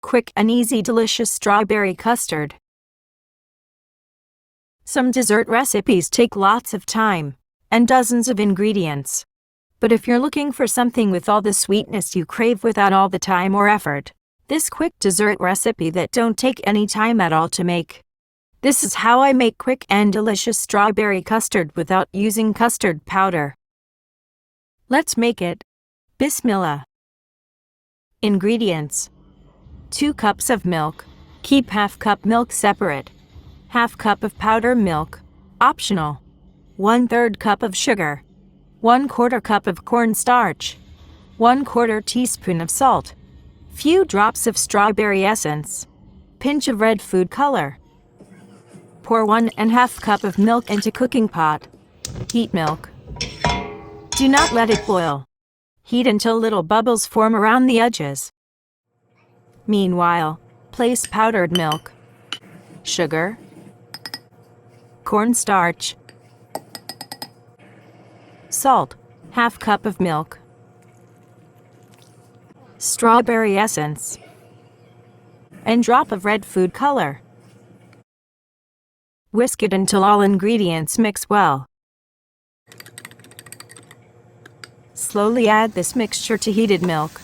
quick and easy delicious strawberry custard. Some dessert recipes take lots of time and dozens of ingredients. But if you're looking for something with all the sweetness you crave without all the time or effort, this quick dessert recipe that don't take any time at all to make. This is how I make quick and delicious strawberry custard without using custard powder. Let's make it. Bismillah. Ingredients: 2 cups of milk. Keep half cup milk separate. Half cup of powdered milk, optional. 1/3 cup of sugar. 1/4 cup of cornstarch. 1/4 teaspoon of salt. Few drops of strawberry essence. Pinch of red food color. Pour 1½ cup of milk into cooking pot. Heat milk. Do not let it boil. Heat until little bubbles form around the edges. Meanwhile, place powdered milk, sugar, cornstarch, salt, half cup of milk, strawberry essence, and drop of red food color. Whisk it until all ingredients mix well. Slowly add this mixture to heated milk.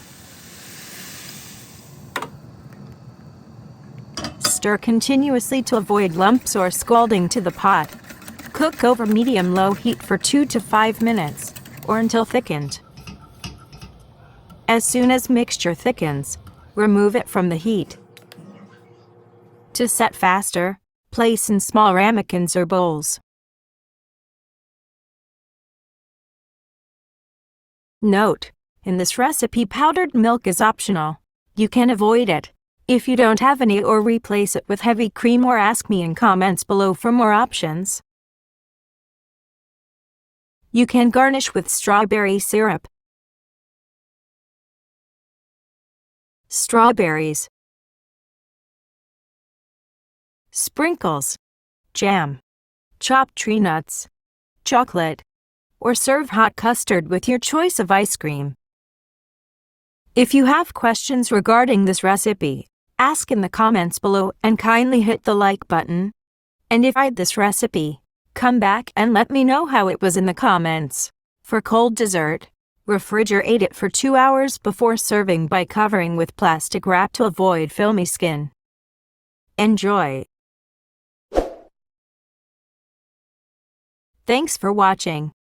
Stir continuously to avoid lumps or scalding to the pot. Cook over medium-low heat for 2 to 5 minutes, or until thickened. As soon as mixture thickens, remove it from the heat. To set faster, place in small ramekins or bowls. Note: in this recipe powdered milk is optional. You can avoid it if you don't have any, or replace it with heavy cream, or ask me in comments below for more options. You can garnish with strawberry syrup, strawberries, sprinkles, jam, chopped tree nuts, chocolate, or serve hot custard with your choice of ice cream. If you have questions regarding this recipe, ask in the comments below and kindly hit the like button. And if I tried this recipe, come back and let me know how it was in the comments. For cold dessert, refrigerate it for 2 hours before serving by covering with plastic wrap to avoid filmy skin. Enjoy! Thanks for watching.